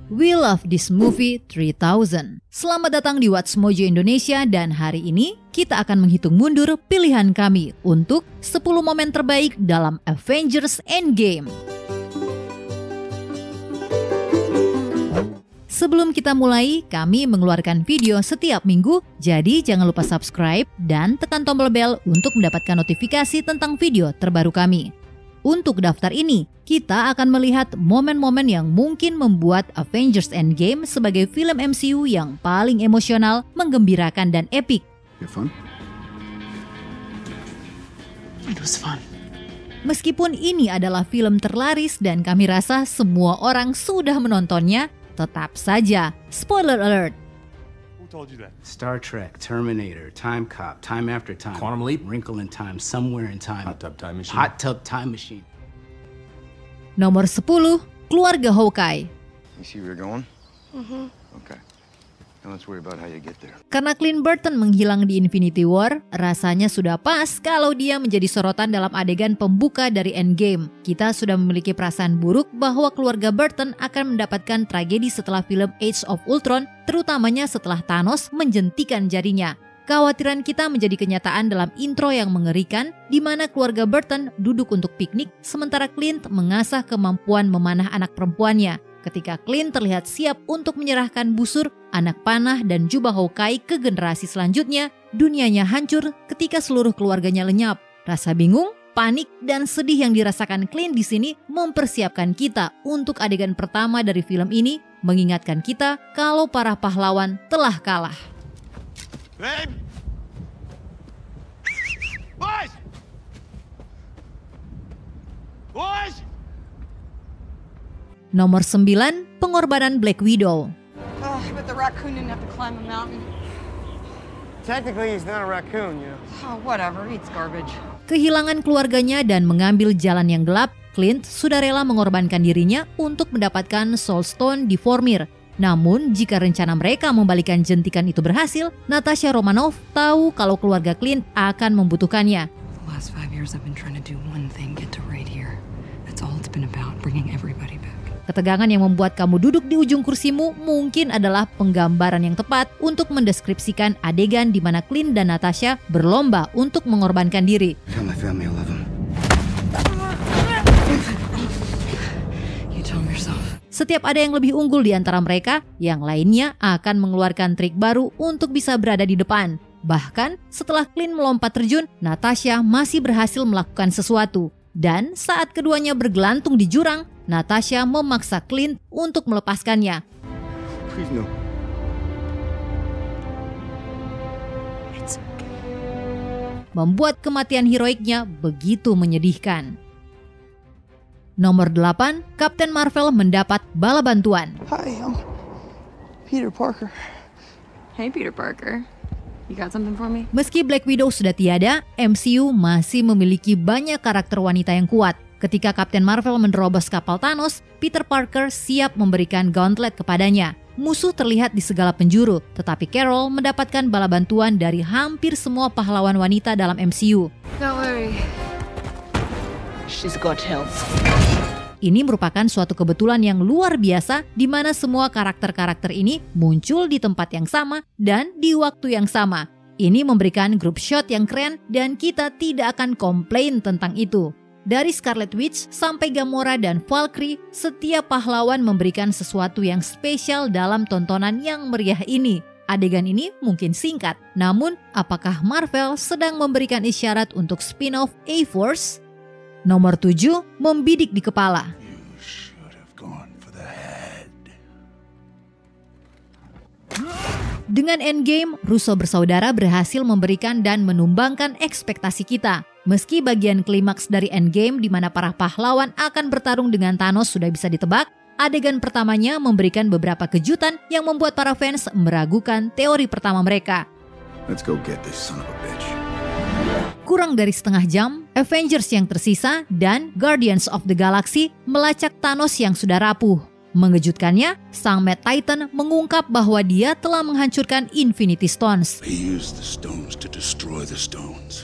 We Love This Movie 3000. Selamat datang di What's Mojo Indonesia dan hari ini kita akan menghitung mundur pilihan kami untuk 10 momen terbaik dalam Avengers Endgame. Sebelum kita mulai, kami mengeluarkan video setiap minggu, jadi jangan lupa subscribe dan tekan tombol bel untuk mendapatkan notifikasi tentang video terbaru kami. Untuk daftar ini, kita akan melihat momen-momen yang mungkin membuat Avengers Endgame sebagai film MCU yang paling emosional, menggembirakan, dan epik. You fun? It was fun. Meskipun ini adalah film terlaris dan kami rasa semua orang sudah menontonnya, tetap saja, spoiler alert. Who told you that? Star Trek, Terminator, Time Cop, Time After Time. Quantum Leap? Wrinkle in Time, Somewhere in Time. Hot Tub Time Machine. Hot Tub Time Machine. Nomor 10, keluarga Hawkeye. You see where you're going? Okay. Now let's worry about how you get there. Karena Clint Barton menghilang di Infinity War, rasanya sudah pas kalau dia menjadi sorotan dalam adegan pembuka dari Endgame. Kita sudah memiliki perasaan buruk bahwa keluarga Barton akan mendapatkan tragedi setelah film Age of Ultron, terutamanya setelah Thanos menjentikan jarinya. Kekhawatiran kita menjadi kenyataan dalam intro yang mengerikan, di mana keluarga Barton duduk untuk piknik, sementara Clint mengasah kemampuan memanah anak perempuannya. Ketika Clint terlihat siap untuk menyerahkan busur, anak panah, dan jubah Hawkeye ke generasi selanjutnya, dunianya hancur ketika seluruh keluarganya lenyap. Rasa bingung, panik, dan sedih yang dirasakan Clint di sini mempersiapkan kita untuk adegan pertama dari film ini, mengingatkan kita kalau para pahlawan telah kalah. Babe! Boys! Boys! Nomor 9, pengorbanan Black Widow. But the raccoon didn't have to climb a mountain. Technically, he's not a raccoon, you know. Oh, whatever, he eats garbage. Kehilangan keluarganya dan mengambil jalan yang gelap, Clint sudah rela mengorbankan dirinya untuk mendapatkan Soul Stone di Vormir. Namun, jika rencana mereka membalikan jentikan itu berhasil, Natasha Romanoff tahu kalau keluarga Clint akan membutuhkannya. The last 5 years I've been trying to do one thing, get to right here. That's all it's been about, bringing everybody back. Ketegangan yang membuat kamu duduk di ujung kursimu mungkin adalah penggambaran yang tepat untuk mendeskripsikan adegan di mana Clint dan Natasha berlomba untuk mengorbankan diri. Tell my family I love them. You tell him yourself. Setiap ada yang lebih unggul di antara mereka, yang lainnya akan mengeluarkan trik baru untuk bisa berada di depan. Bahkan setelah Clint melompat terjun, Natasha masih berhasil melakukan sesuatu. Dan saat keduanya bergelantung di jurang, Natasha memaksa Clint untuk melepaskannya. Please no. It's okay. Membuat kematian heroiknya begitu menyedihkan. Nomor 8, Captain Marvel mendapat bala bantuan. Hi, I'm Peter Parker. Hey, Peter Parker. You got something for me? Meski Black Widow sudah tiada, MCU masih memiliki banyak karakter wanita yang kuat. Ketika Captain Marvel menerobos kapal Thanos, Peter Parker siap memberikan gauntlet kepadanya. Musuh terlihat di segala penjuru, tetapi Carol mendapatkan bala bantuan dari hampir semua pahlawan wanita dalam MCU. Don't worry. She's got help. Ini merupakan suatu kebetulan yang luar biasa di mana semua karakter-karakter ini muncul di tempat yang sama dan di waktu yang sama. Ini memberikan group shot yang keren dan kita tidak akan komplain tentang itu. Dari Scarlet Witch sampai Gamora dan Valkyrie, setiap pahlawan memberikan sesuatu yang spesial dalam tontonan yang meriah ini. Adegan ini mungkin singkat, namun apakah Marvel sedang memberikan isyarat untuk spin-off A-Force? Nomor 7, membidik di kepala. You should have gone for the head. Dengan Endgame, Russo bersaudara berhasil memberikan dan menumbangkan ekspektasi kita. Meski bagian klimaks dari Endgame di mana para pahlawan akan bertarung dengan Thanos sudah bisa ditebak, adegan pertamanya memberikan beberapa kejutan yang membuat para fans meragukan teori pertama mereka. Let's go get this son of a bitch. Kurang dari setengah jam, Avengers yang tersisa dan Guardians of the Galaxy melacak Thanos yang sudah rapuh. Mengejutkannya, sang Mad Titan mengungkap bahwa dia telah menghancurkan Infinity Stones. He used the stones to destroy the stones.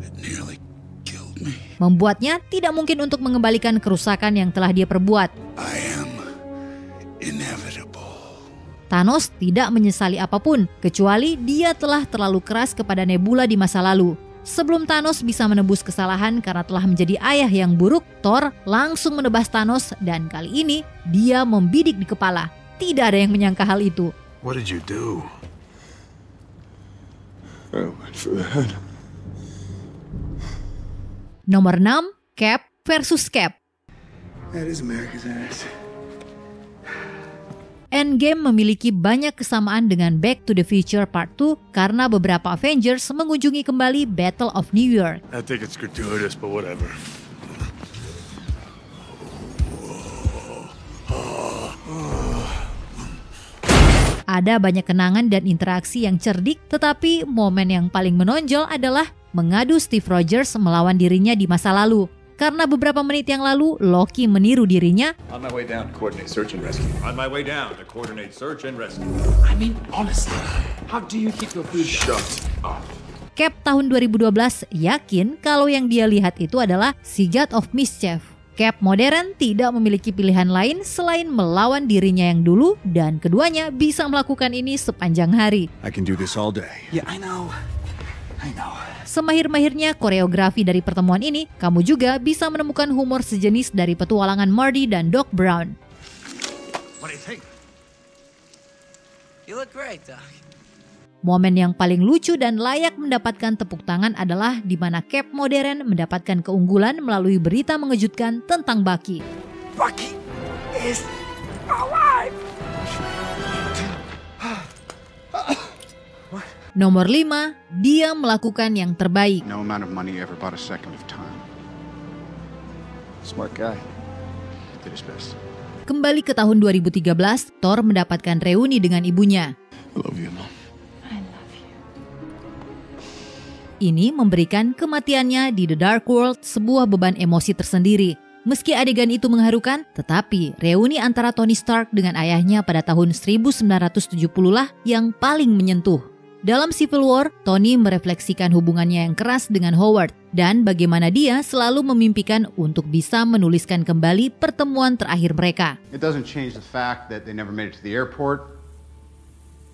It nearly killed me. Membuatnya tidak mungkin untuk mengembalikan kerusakan yang telah dia perbuat. I am inevitable. Thanos tidak menyesali apapun, kecuali dia telah terlalu keras kepada Nebula di masa lalu. Sebelum Thanos bisa menebus kesalahan karena telah menjadi ayah yang buruk, Thor langsung menebas Thanos dan kali ini dia membidik di kepala. Tidak ada yang menyangka hal itu. What did you do? I went for the head. Nomor 6, Cap versus Cap. That is America's ass. Endgame memiliki banyak kesamaan dengan Back to the Future Part 2 karena beberapa Avengers mengunjungi kembali Battle of New York. I think it's gratuitous, but whatever. Ada banyak kenangan dan interaksi yang cerdik, tetapi momen yang paling menonjol adalah mengadu Steve Rogers melawan dirinya di masa lalu. Karena beberapa menit yang lalu, Loki meniru dirinya. On my way down to coordinate search and rescue. On my way down to coordinate search and rescue. I mean, honestly, how do you keep your food down? Shut up. Cap tahun 2012 yakin kalau yang dia lihat itu adalah si God of Mischief. Cap modern tidak memiliki pilihan lain selain melawan dirinya yang dulu dan keduanya bisa melakukan ini sepanjang hari. I can do this all day. Yeah, I know. Semahir-mahirnya koreografi dari pertemuan ini, kamu juga bisa menemukan humor sejenis dari petualangan Marty dan Doc Brown. What do you think? You look great, Doc. Momen yang paling lucu dan layak mendapatkan tepuk tangan adalah di mana Cap modern mendapatkan keunggulan melalui berita mengejutkan tentang Bucky. Bucky is alive! Nomor 5, dia melakukan yang terbaik. No amount of money ever bought a second of time. Smart guy. Did his best. Kembali ke tahun 2013, Thor mendapatkan reuni dengan ibunya. I love you, Mom. Ini memberikan kematiannya di The Dark World sebuah beban emosi tersendiri. Meski adegan itu mengharukan, tetapi reuni antara Tony Stark dengan ayahnya pada tahun 1970-lah yang paling menyentuh. Dalam Civil War, Tony merefleksikan hubungannya yang keras dengan Howard dan bagaimana dia selalu memimpikan untuk bisa menuliskan kembali pertemuan terakhir mereka. It doesn't change the fact that they never made it to the airport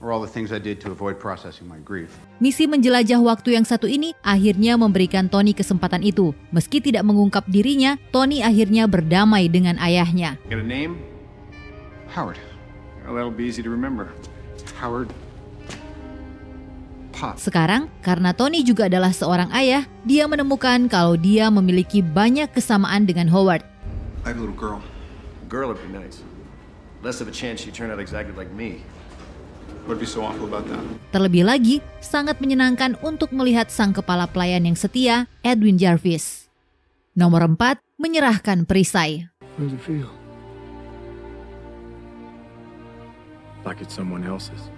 or all the things I did to avoid processing my grief. Misi menjelajah waktu yang satu ini akhirnya memberikan Tony kesempatan itu. Meski tidak mengungkap dirinya, Tony akhirnya berdamai dengan ayahnya. Got a name? Howard. Well, that'll be easy to remember. Howard Pop. Sekarang, karena Tony juga adalah seorang ayah, dia menemukan kalau dia memiliki banyak kesamaan dengan Howard. I have a little girl. A girl would be nice. Less of a chance she turned out exactly like me. What'd be so awful about that? Terlebih lagi, sangat menyenangkan untuk melihat sang kepala pelayan yang setia, Edwin Jarvis. Nomor 4, menyerahkan perisai. How does it feel? Like it's someone else's.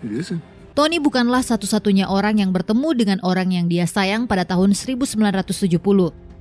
It isn't. Tony bukanlah satu-satunya orang yang bertemu dengan orang yang dia sayang pada tahun 1970.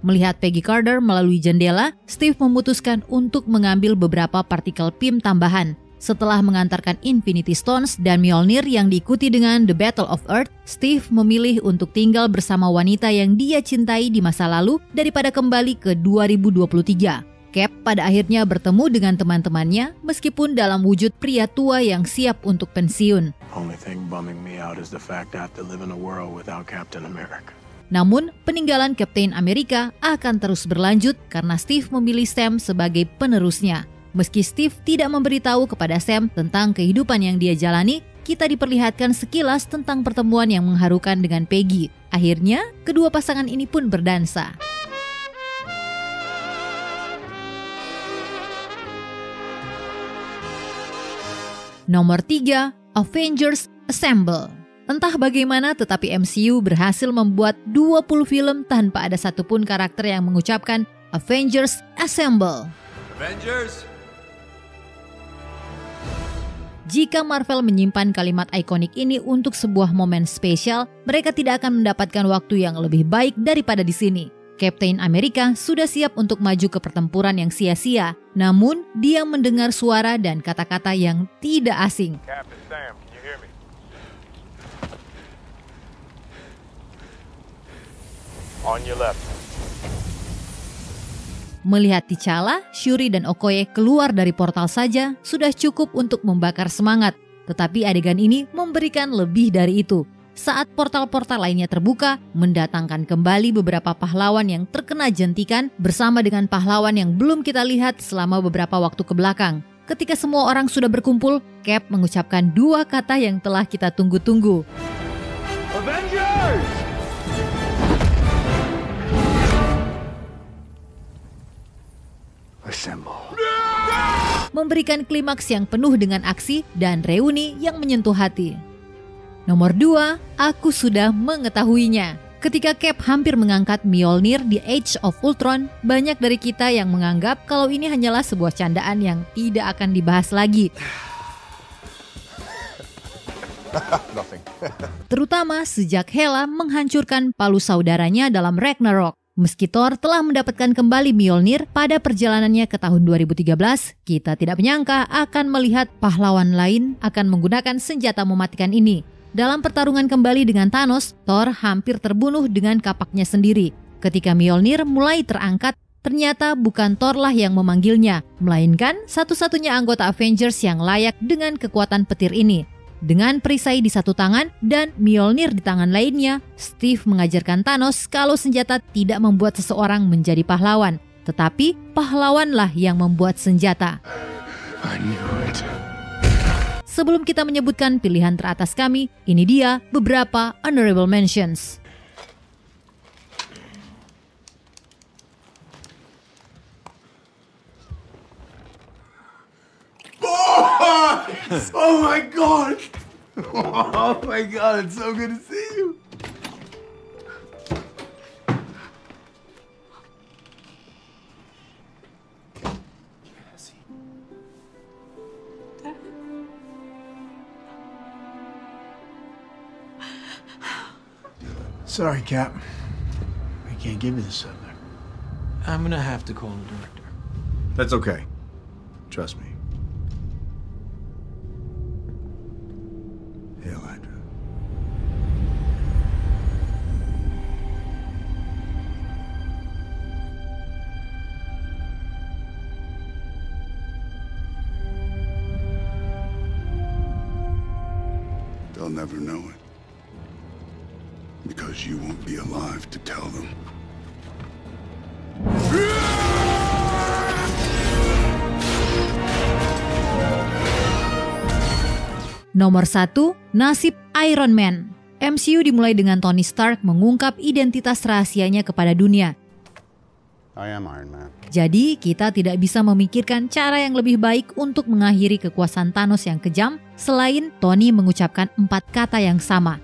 Melihat Peggy Carter melalui jendela, Steve memutuskan untuk mengambil beberapa partikel PIM tambahan. Setelah mengantarkan Infinity Stones dan Mjolnir yang diikuti dengan The Battle of Earth, Steve memilih untuk tinggal bersama wanita yang dia cintai di masa lalu daripada kembali ke 2023. Cap pada akhirnya bertemu dengan teman-temannya meskipun dalam wujud pria tua yang siap untuk pensiun. Only thing bumming me out is the fact I have to live in a world without Captain America. Namun, peninggalan Captain America akan terus berlanjut karena Steve memilih Sam sebagai penerusnya. Meski Steve tidak memberitahu kepada Sam tentang kehidupan yang dia jalani, kita diperlihatkan sekilas tentang pertemuan yang mengharukan dengan Peggy. Akhirnya, kedua pasangan ini pun berdansa. Nomor 3, Avengers Assemble. Entah bagaimana tetapi MCU berhasil membuat 20 film tanpa ada satupun karakter yang mengucapkan Avengers Assemble. Avengers! Jika Marvel menyimpan kalimat ikonik ini untuk sebuah momen spesial, mereka tidak akan mendapatkan waktu yang lebih baik daripada di sini. Captain America sudah siap untuk maju ke pertempuran yang sia-sia, namun dia mendengar suara dan kata-kata yang tidak asing. Captain Sam, can you hear me? On your left. Melihat T'Challa, Shuri dan Okoye keluar dari portal saja sudah cukup untuk membakar semangat. Tetapi adegan ini memberikan lebih dari itu. Saat portal-portal lainnya terbuka, mendatangkan kembali beberapa pahlawan yang terkena jentikan bersama dengan pahlawan yang belum kita lihat selama beberapa waktu ke belakang. Ketika semua orang sudah berkumpul, Cap mengucapkan dua kata yang telah kita tunggu-tunggu. Avengers! Assemble. Memberikan klimaks yang penuh dengan aksi dan reuni yang menyentuh hati. Nomor 2, aku sudah mengetahuinya. Ketika Cap hampir mengangkat Mjolnir di Age of Ultron, banyak dari kita yang menganggap kalau ini hanyalah sebuah candaan yang tidak akan dibahas lagi. Terutama sejak Hela menghancurkan palu saudaranya dalam Ragnarok. Meski Thor telah mendapatkan kembali Mjolnir pada perjalanannya ke tahun 2013, kita tidak menyangka akan melihat pahlawan lain akan menggunakan senjata mematikan ini. Dalam pertarungan kembali dengan Thanos, Thor hampir terbunuh dengan kapaknya sendiri. Ketika Mjolnir mulai terangkat, ternyata bukan Thor lah yang memanggilnya, melainkan satu-satunya anggota Avengers yang layak dengan kekuatan petir ini. Dengan perisai di satu tangan dan Mjolnir di tangan lainnya, Steve mengajarkan Thanos kalau senjata tidak membuat seseorang menjadi pahlawan, tetapi pahlawanlah yang membuat senjata. I knew it. Sebelum kita menyebutkan pilihan teratas kami, ini dia beberapa honorable mentions. Oh my god! Oh my god, it's so good to see you. Sorry, Cap. I can't give you the subject. I'm gonna have to call the director. That's okay. Trust me. Hail Hydra. They'll never know it. Because you won't be alive to tell them. Nomor 1, nasib Iron Man. MCU dimulai dengan Tony Stark mengungkap identitas rahasianya kepada dunia. I am Iron Man. Jadi kita tidak bisa memikirkan cara yang lebih baik untuk mengakhiri kekuasaan Thanos yang kejam selain Tony mengucapkan 4 kata yang sama.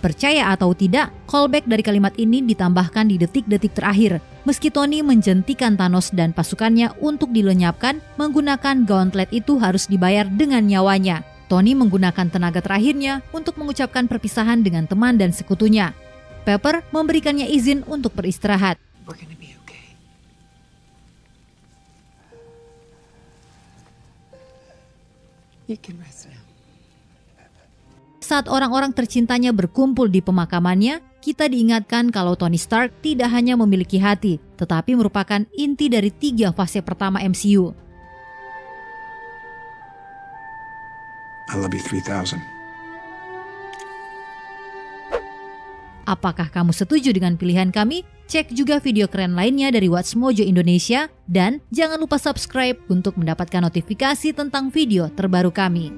Percaya atau tidak, callback dari kalimat ini ditambahkan di detik-detik terakhir. Meski Tony menjentikan Thanos dan pasukannya untuk dilenyapkan, menggunakan gauntlet itu harus dibayar dengan nyawanya. Tony menggunakan tenaga terakhirnya untuk mengucapkan perpisahan dengan teman dan sekutunya. Pepper memberikannya izin untuk beristirahat. We're gonna be okay. You can rest now. Saat orang-orang tercintanya berkumpul di pemakamannya, kita diingatkan kalau Tony Stark tidak hanya memiliki hati, tetapi merupakan inti dari 3 fase pertama MCU. I love you 3000. Apakah kamu setuju dengan pilihan kami? Cek juga video keren lainnya dari Watch Mojo Indonesia dan jangan lupa subscribe untuk mendapatkan notifikasi tentang video terbaru kami.